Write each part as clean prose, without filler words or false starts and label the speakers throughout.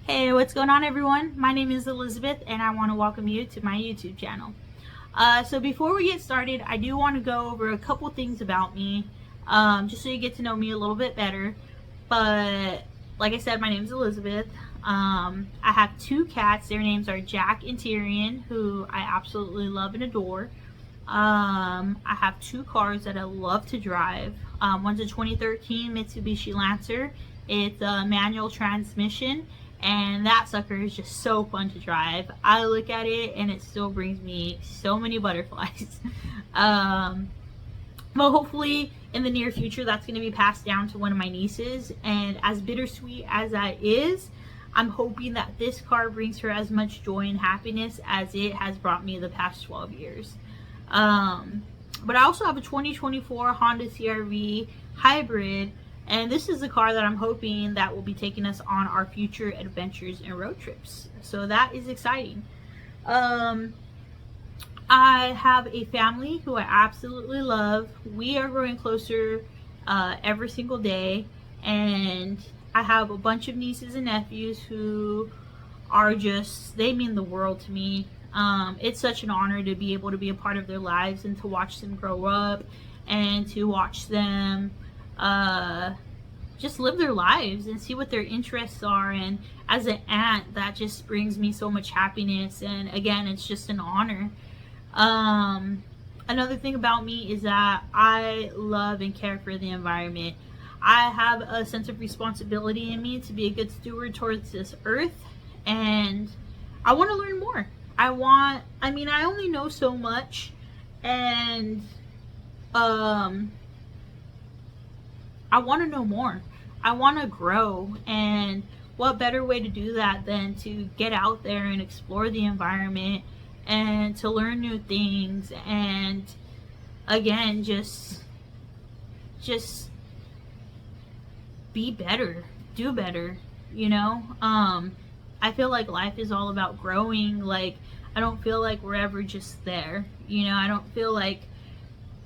Speaker 1: Hey, what's going on everyone? My name is Elizabeth and I want to welcome you to my YouTube channel. So before we get started, I do want to go over a couple things about me, just so you get to know me a little bit better. But like I said, my name is Elizabeth. I have two cats. Their names are Jack and Tyrion, who I absolutely love and adore. I have two cars that I love to drive. One's a 2013 Mitsubishi Lancer. It's a manual transmission, and that sucker is just so fun to drive. I look at it and it still brings me so many butterflies. But hopefully in the near future that's going to be passed down to one of my nieces, and as bittersweet as that is, I'm hoping that this car brings her as much joy and happiness as it has brought me the past 12 years. But I also have a 2024 Honda CR-V hybrid, and this is the car that I'm hoping that will be taking us on our future adventures and road trips. So that is exciting. I have a family who I absolutely love. We are growing closer every single day, and I have a bunch of nieces and nephews who are just, they mean the world to me. It's such an honor to be able to be a part of their lives and to watch them grow up and to watch them just live their lives and see what their interests are. And as an aunt, that just brings me so much happiness, and again, it's just an honor. Another thing about me is that I love and care for the environment. I have a sense of responsibility in me to be a good steward towards this earth, and I want to learn more. I only know so much, and I want to know more. I want to grow, and what better way to do that than to get out there and explore the environment and to learn new things, and again, just be better, do better, you know? I feel like life is all about growing. Like, I don't feel like we're ever just there, you know? I don't feel like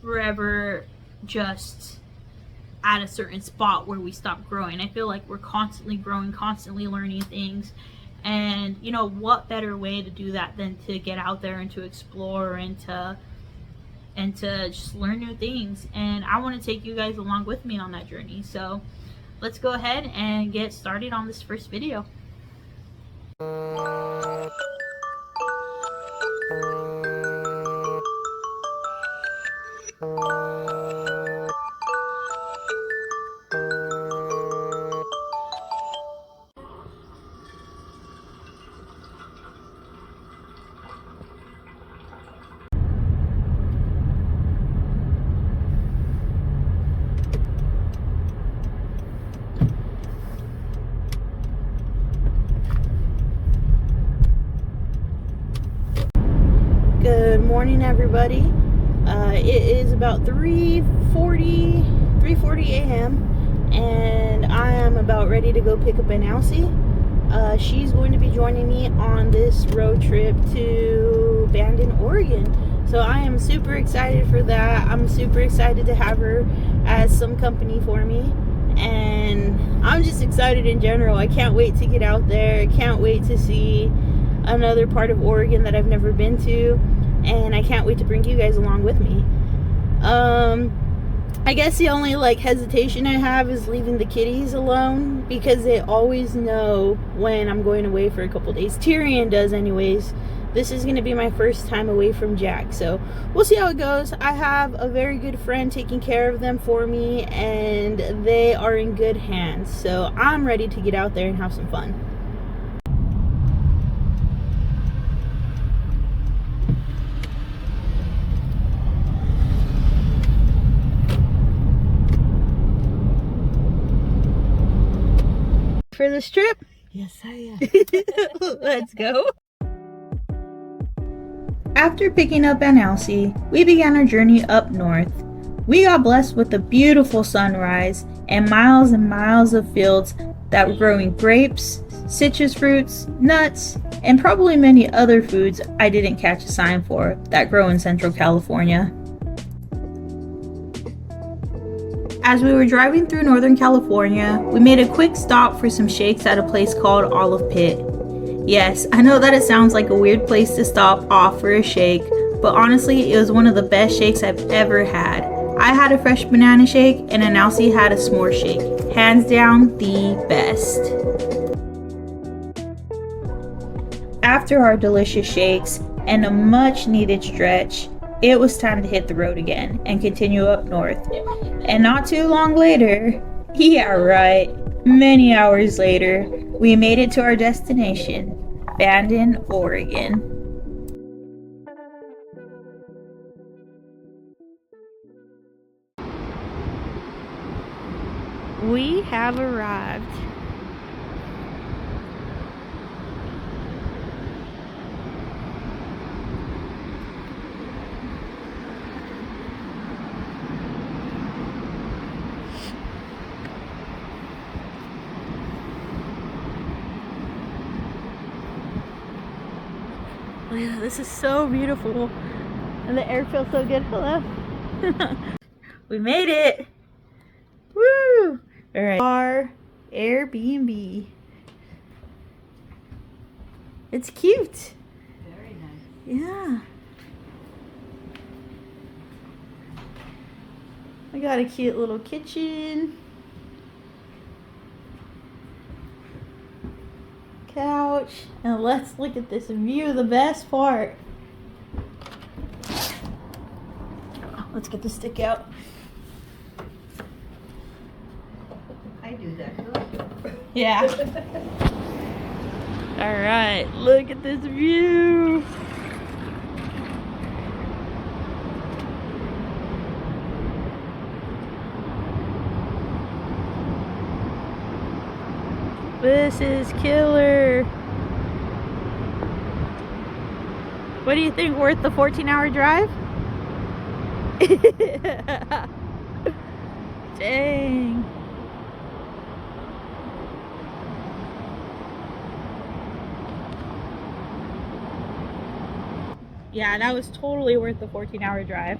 Speaker 1: we're ever just at a certain spot where we stop growing. I feel like we're constantly growing, constantly learning things. And you know, what better way to do that than to get out there and to explore and to just learn new things. And I want to take you guys along with me on that journey. So let's go ahead and get started on this first video. Good morning, everybody. It is about 3:40 a.m. and I am about ready to go pick up an Elsie. She's going to be joining me on this road trip to Bandon, Oregon. So I am super excited for that. I'm super excited to have her as some company for me, and I'm just excited in general. I can't wait to get out there. I can't wait to see another part of Oregon that I've never been to, and I can't wait to bring you guys along with me. I guess the only hesitation I have is leaving the kitties alone, because they always know when I'm going away for a couple days. Tyrion does anyways. This is going to be my first time away from Jack, so we'll see how it goes. I have a very good friend taking care of them for me, and they are in good hands, so I'm ready to get out there and have some fun. For this trip?
Speaker 2: Yes, I am.
Speaker 1: Let's go. After picking up an Elsie, we began our journey up north. We got blessed with a beautiful sunrise and miles of fields that were growing grapes, citrus fruits, nuts, and probably many other foods I didn't catch a sign for that grow in Central California. As we were driving through Northern California, we made a quick stop for some shakes at a place called Olive Pit. Yes, I know that it sounds like a weird place to stop off for a shake, but honestly, it was one of the best shakes I've ever had. I had a fresh banana shake and Elsie had a s'more shake. Hands down, the best. After our delicious shakes and a much needed stretch, it was time to hit the road again and continue up north. And not too long later, yeah right, many hours later, we made it to our destination, Bandon, Oregon. We have arrived. This is so beautiful and the air feels so good. Hello. We made it. Woo! All right, our Airbnb. It's cute.
Speaker 2: Very nice.
Speaker 1: Yeah. I got a cute little kitchen. Couch. And let's look at this view, the best part. Let's get the stick out.
Speaker 2: I do that too.
Speaker 1: Yeah. All right, look at this view. This is killer. What do you think, worth the 14-hour drive? Dang. Yeah, that was totally worth the 14-hour drive.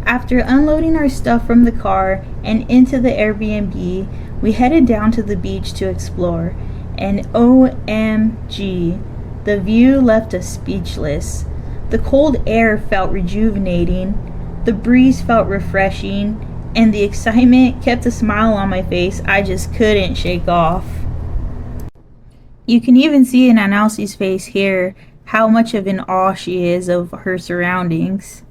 Speaker 1: After unloading our stuff from the car and into the Airbnb, we headed down to the beach to explore. And OMG, the view left us speechless. The cold air felt rejuvenating, the breeze felt refreshing, and the excitement kept a smile on my face I just couldn't shake off. You can even see in Elsie's face here how much of an awe she is of her surroundings.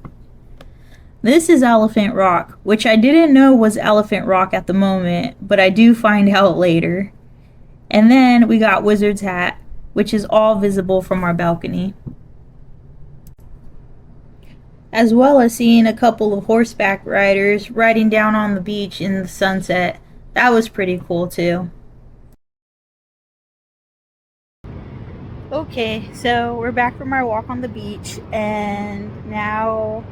Speaker 1: This is Elephant Rock, which I didn't know was Elephant Rock at the moment, but I do find out later. And then we got Wizard's Hat, which is all visible from our balcony. As well as seeing a couple of horseback riders riding down on the beach in the sunset. That was pretty cool too. Okay, so we're back from our walk on the beach and now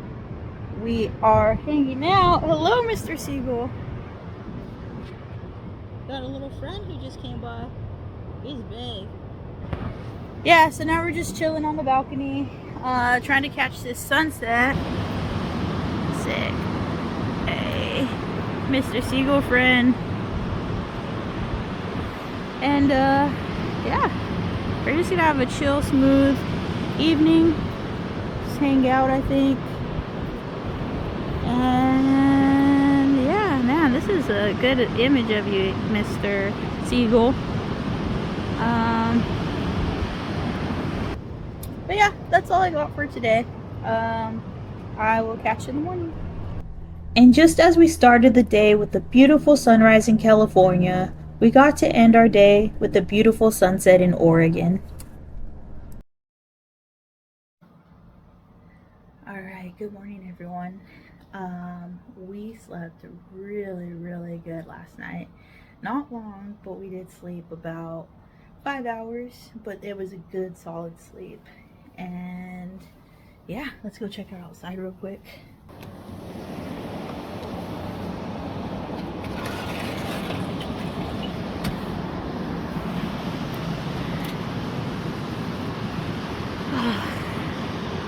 Speaker 1: we are hanging out. Hello, Mr. Seagull. Got a little friend who just came by. He's big. Yeah, so now we're just chilling on the balcony, trying to catch this sunset. Sick. Hey, Mr. Seagull friend. And yeah, we're just gonna have a chill, smooth evening. Just hang out, I think. And yeah, man, this is a good image of you, Mr. Seagull. But yeah, that's all I got for today. I will catch you in the morning. And just as we started the day with a beautiful sunrise in California, we got to end our day with a beautiful sunset in Oregon. Alright, good morning everyone. We slept really good last night. Not long, but we did sleep about 5 hours, but it was a good solid sleep. And yeah, let's go check it outside real quick.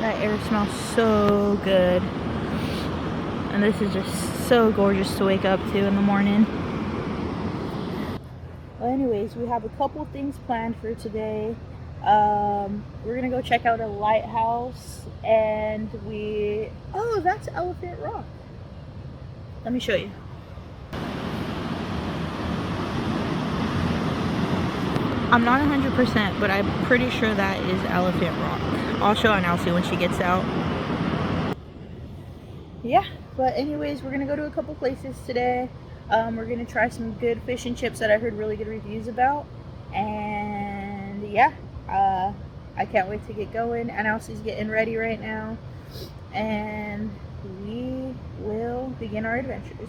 Speaker 1: That air smells so good. And this is just so gorgeous to wake up to in the morning. Well, anyways, we have a couple things planned for today. We're gonna go check out a lighthouse, and oh, that's Elephant Rock. Let me show you. I'm not 100%, but I'm pretty sure that is Elephant Rock. I'll show on Elsie when she gets out. Yeah, but anyways, we're gonna go to a couple places today. We're gonna try some good fish and chips that I heard really good reviews about, and yeah, I can't wait to get going. And Elsie's getting ready right now, and we will begin our adventures.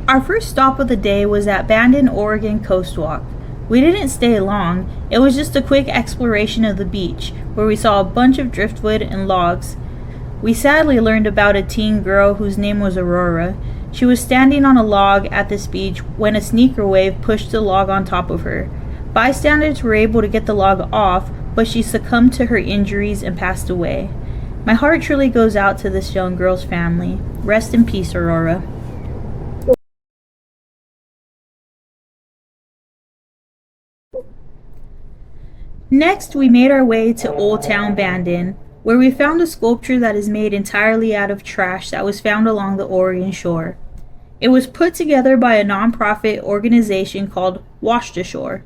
Speaker 1: Our first stop of the day was at Bandon, Oregon Coast Walk. We didn't stay long. It was just a quick exploration of the beach, where we saw a bunch of driftwood and logs. We sadly learned about a teen girl whose name was Aurora. She was standing on a log at this beach when a sneaker wave pushed the log on top of her. Bystanders were able to get the log off, but she succumbed to her injuries and passed away. My heart truly goes out to this young girl's family. Rest in peace, Aurora. Next, we made our way to Old Town Bandon, where we found a sculpture that is made entirely out of trash that was found along the Oregon shore. It was put together by a non-profit organization called Wash the Shore.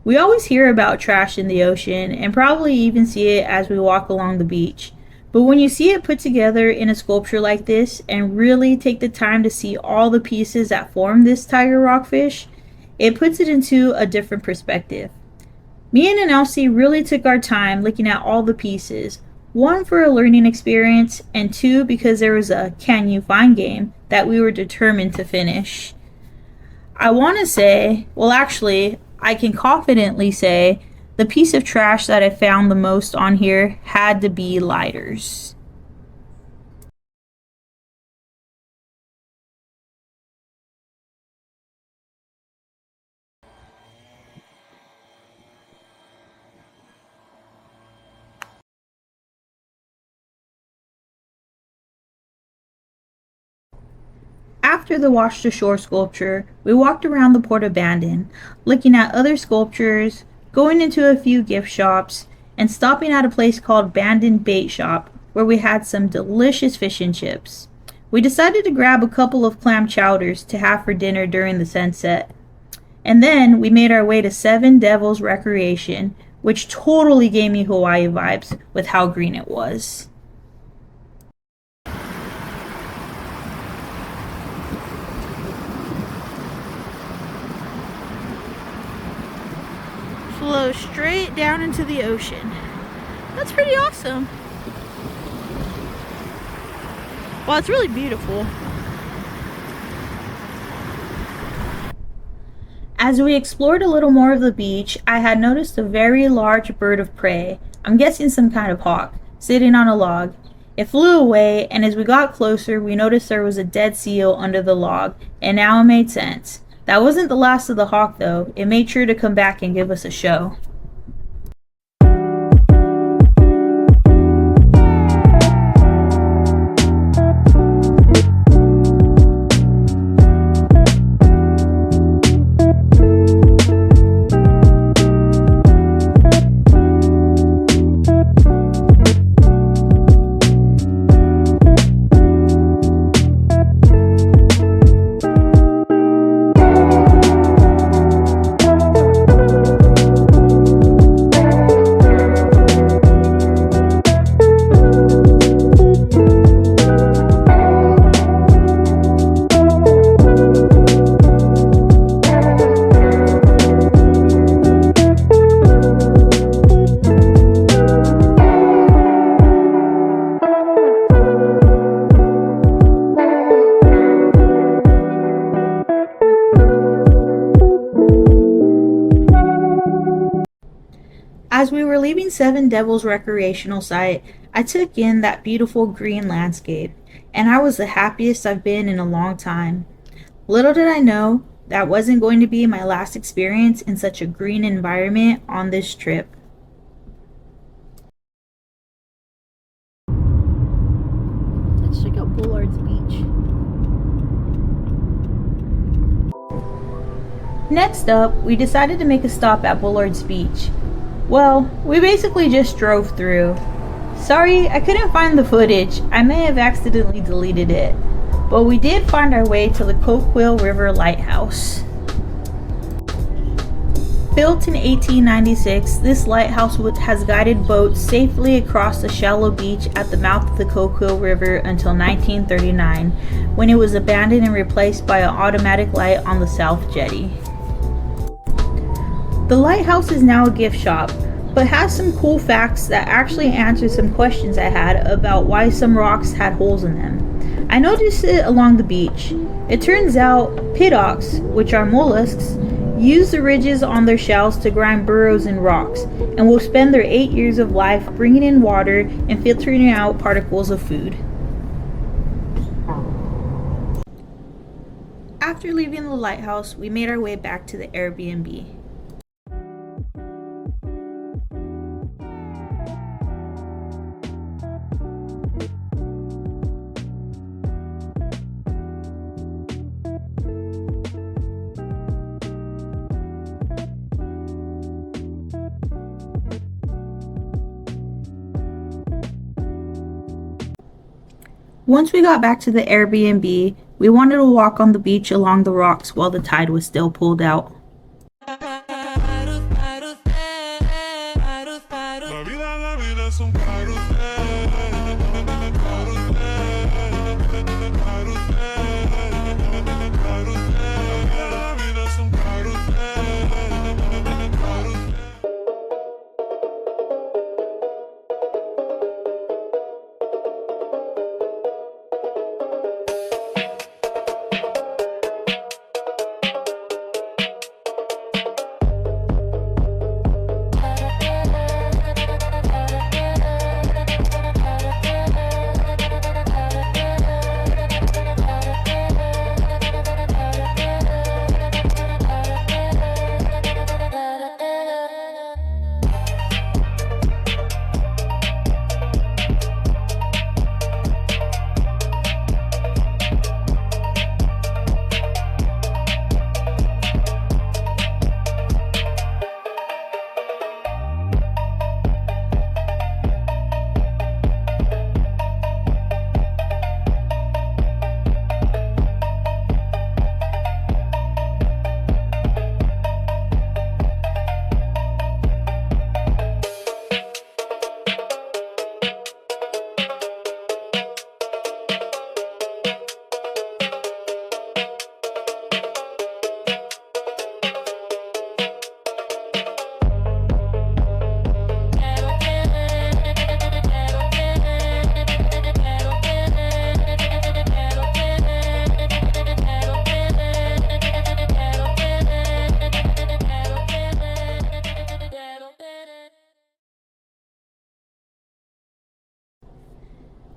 Speaker 1: We always hear about trash in the ocean and probably even see it as we walk along the beach. But when you see it put together in a sculpture like this and really take the time to see all the pieces that form this tiger rockfish, it puts it into a different perspective. Me and Elsie really took our time looking at all the pieces, one for a learning experience, and two because there was a can you find game that we were determined to finish. I want to say, well actually, I can confidently say the piece of trash that I found the most on here had to be lighters. After the Wash the Shore sculpture, we walked around the port of Bandon, looking at other sculptures, going into a few gift shops, and stopping at a place called Bandon Bait Shop, where we had some delicious fish and chips. We decided to grab a couple of clam chowders to have for dinner during the sunset. And then we made our way to Seven Devils Recreation, which totally gave me Hawaii vibes with how green it was. Flow straight down into the ocean. That's pretty awesome. Well, it's really beautiful. As we explored a little more of the beach, I had noticed a very large bird of prey, I'm guessing some kind of hawk, sitting on a log. It flew away, and as we got closer, we noticed there was a dead seal under the log, and now it made sense. That wasn't the last of the hawk though. It made sure to come back and give us a show. As we were leaving Seven Devils Recreational Site, I took in that beautiful green landscape, and I was the happiest I've been in a long time. Little did I know that wasn't going to be my last experience in such a green environment on this trip. Let's check out Bullard's Beach. Next up, we decided to make a stop at Bullard's Beach. Well, we basically just drove through. Sorry, I couldn't find the footage. I may have accidentally deleted it. But we did find our way to the Coquille River Lighthouse. Built in 1896, this lighthouse has guided boats safely across the shallow beach at the mouth of the Coquille River until 1939, when it was abandoned and replaced by an automatic light on the south jetty. The lighthouse is now a gift shop, but has some cool facts that actually answer some questions I had about why some rocks had holes in them. I noticed it along the beach. It turns out pittocks, which are mollusks, use the ridges on their shells to grind burrows in rocks, and will spend their 8 years of life bringing in water and filtering out particles of food. After leaving the lighthouse, we made our way back to the Airbnb. Once we got back to the Airbnb, we wanted to walk on the beach along the rocks while the tide was still pulled out.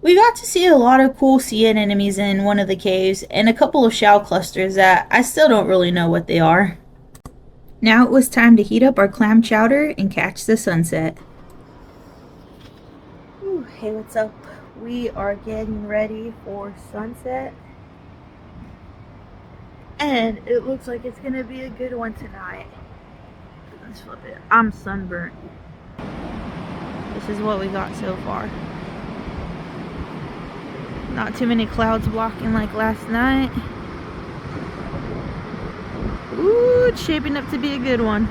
Speaker 1: We got to see a lot of cool sea anemones in one of the caves and a couple of shell clusters that I still don't really know what they are. Now it was time to heat up our clam chowder and catch the sunset. Ooh, hey, what's up? We are getting ready for sunset. And it looks like it's gonna be a good one tonight. Let's flip it. I'm sunburnt. This is what we got so far. Not too many clouds blocking like last night. Ooh, it's shaping up to be a good one.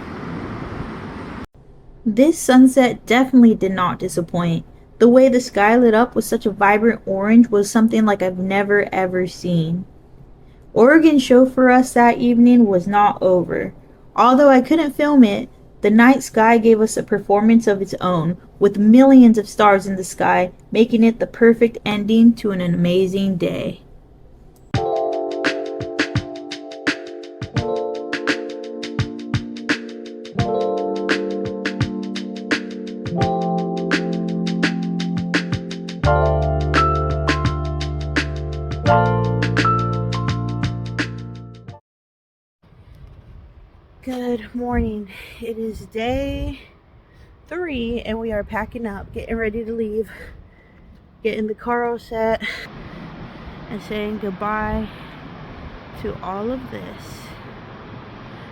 Speaker 1: This sunset definitely did not disappoint. The way the sky lit up with such a vibrant orange was something like I've never ever seen. Oregon's show for us that evening was not over. Although I couldn't film it, the night sky gave us a performance of its own, with millions of stars in the sky, making it the perfect ending to an amazing day. Good morning. It is day 3 and we are packing up, getting ready to leave, getting the car all set and saying goodbye to all of this.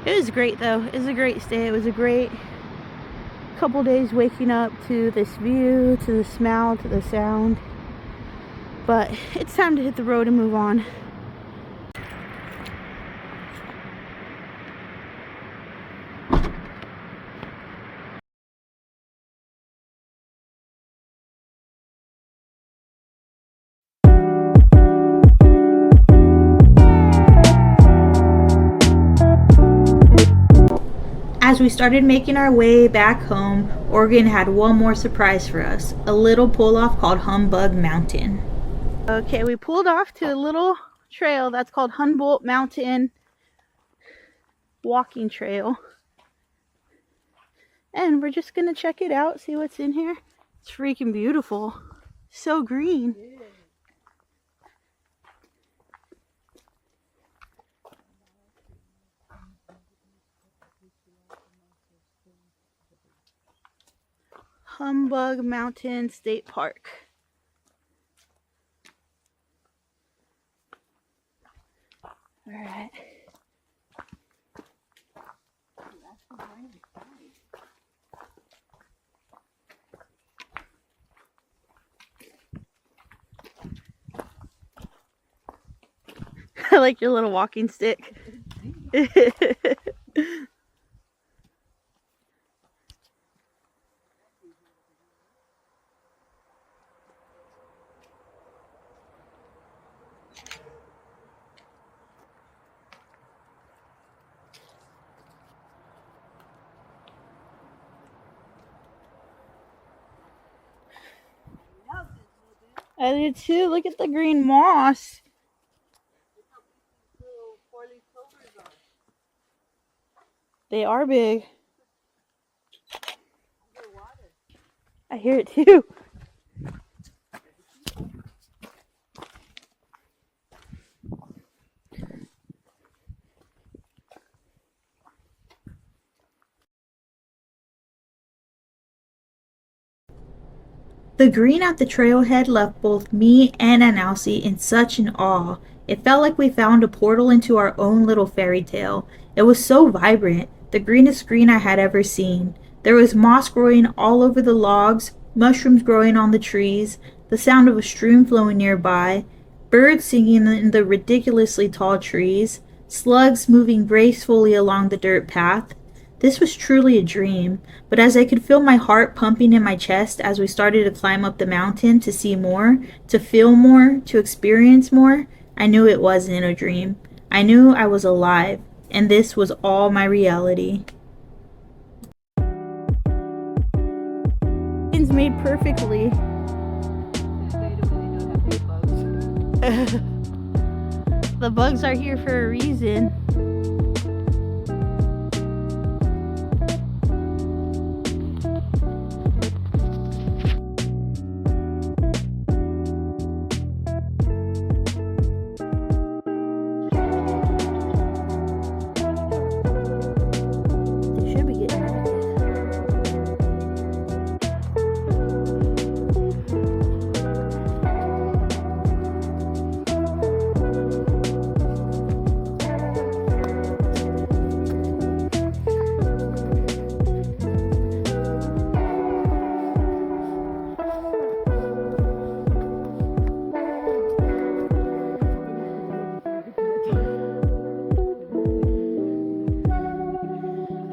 Speaker 1: It was great though. It was a great stay. It was a great couple days waking up to this view, to the smell, to the sound. But it's time to hit the road and move on. As we started making our way back home, Oregon had one more surprise for us, a little pull-off called Humbug Mountain. Okay, we pulled off to a little trail that's called Humboldt Mountain Walking Trail. And we're just gonna check it out, see what's in here. It's freaking beautiful. So green. Humbug Mountain State Park. All right. I like your little walking stick. I do too. Look at the green moss. They are big. I hear it too. The green at the trailhead left both me and Elsie in such an awe. It felt like we found a portal into our own little fairy tale. It was so vibrant, the greenest green I had ever seen. There was moss growing all over the logs, mushrooms growing on the trees, the sound of a stream flowing nearby, birds singing in the ridiculously tall trees, slugs moving gracefully along the dirt path. This was truly a dream, but as I could feel my heart pumping in my chest as we started to climb up the mountain to see more, to feel more, to experience more, I knew it wasn't a dream. I knew I was alive, and this was all my reality. It's made perfectly. The bugs are here for a reason.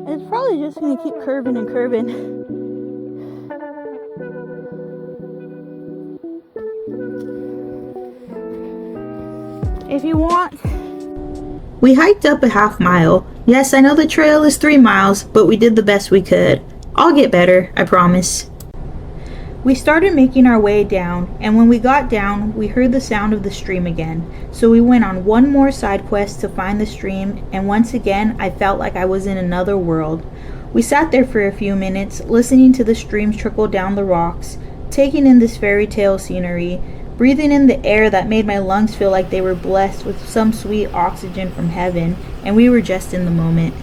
Speaker 1: It's probably just gonna keep curving and curving. If you want. We hiked up a half mile. Yes, I know the trail is 3 miles, but we did the best we could. I'll get better, I promise. We started making our way down, and when we got down, we heard the sound of the stream again. So we went on one more side quest to find the stream, and once again, I felt like I was in another world. We sat there for a few minutes, listening to the stream trickle down the rocks, taking in this fairy tale scenery, breathing in the air that made my lungs feel like they were blessed with some sweet oxygen from heaven, and we were just in the moment.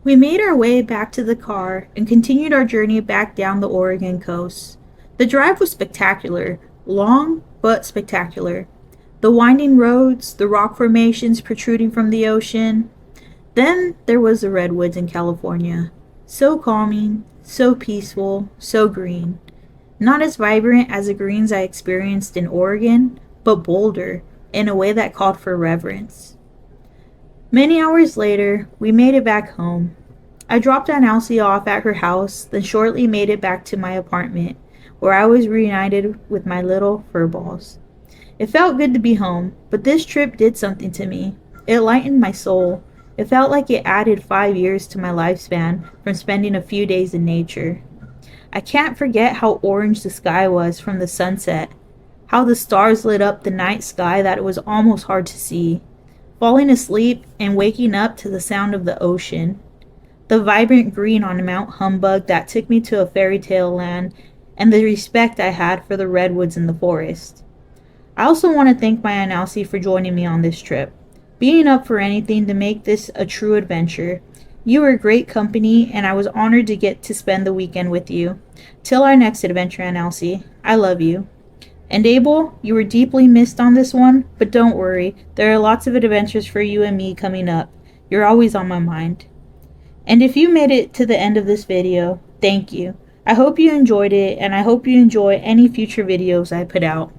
Speaker 1: We made our way back to the car and continued our journey back down the Oregon coast. The drive was spectacular, long but spectacular. The winding roads, the rock formations protruding from the ocean. Then there was the redwoods in California. So calming, so peaceful, so green. Not as vibrant as the greens I experienced in Oregon, but bolder, in a way that called for reverence. Many hours later, we made it back home. I dropped Aunt Elsie off at her house, then shortly made it back to my apartment, where I was reunited with my little furballs. It felt good to be home, but this trip did something to me. It lightened my soul. It felt like it added 5 years to my lifespan from spending a few days in nature. I can't forget how orange the sky was from the sunset, how the stars lit up the night sky that it was almost hard to see, falling asleep and waking up to the sound of the ocean, the vibrant green on Mount Humbug that took me to a fairy tale land, and the respect I had for the redwoods in the forest. I also want to thank my Aunt Elsie for joining me on this trip, being up for anything to make this a true adventure. You were great company, and I was honored to get to spend the weekend with you. Till our next adventure, Aunt Elsie, I love you. And Abel, you were deeply missed on this one, but don't worry, there are lots of adventures for you and me coming up. You're always on my mind. And if you made it to the end of this video, thank you. I hope you enjoyed it, and I hope you enjoy any future videos I put out.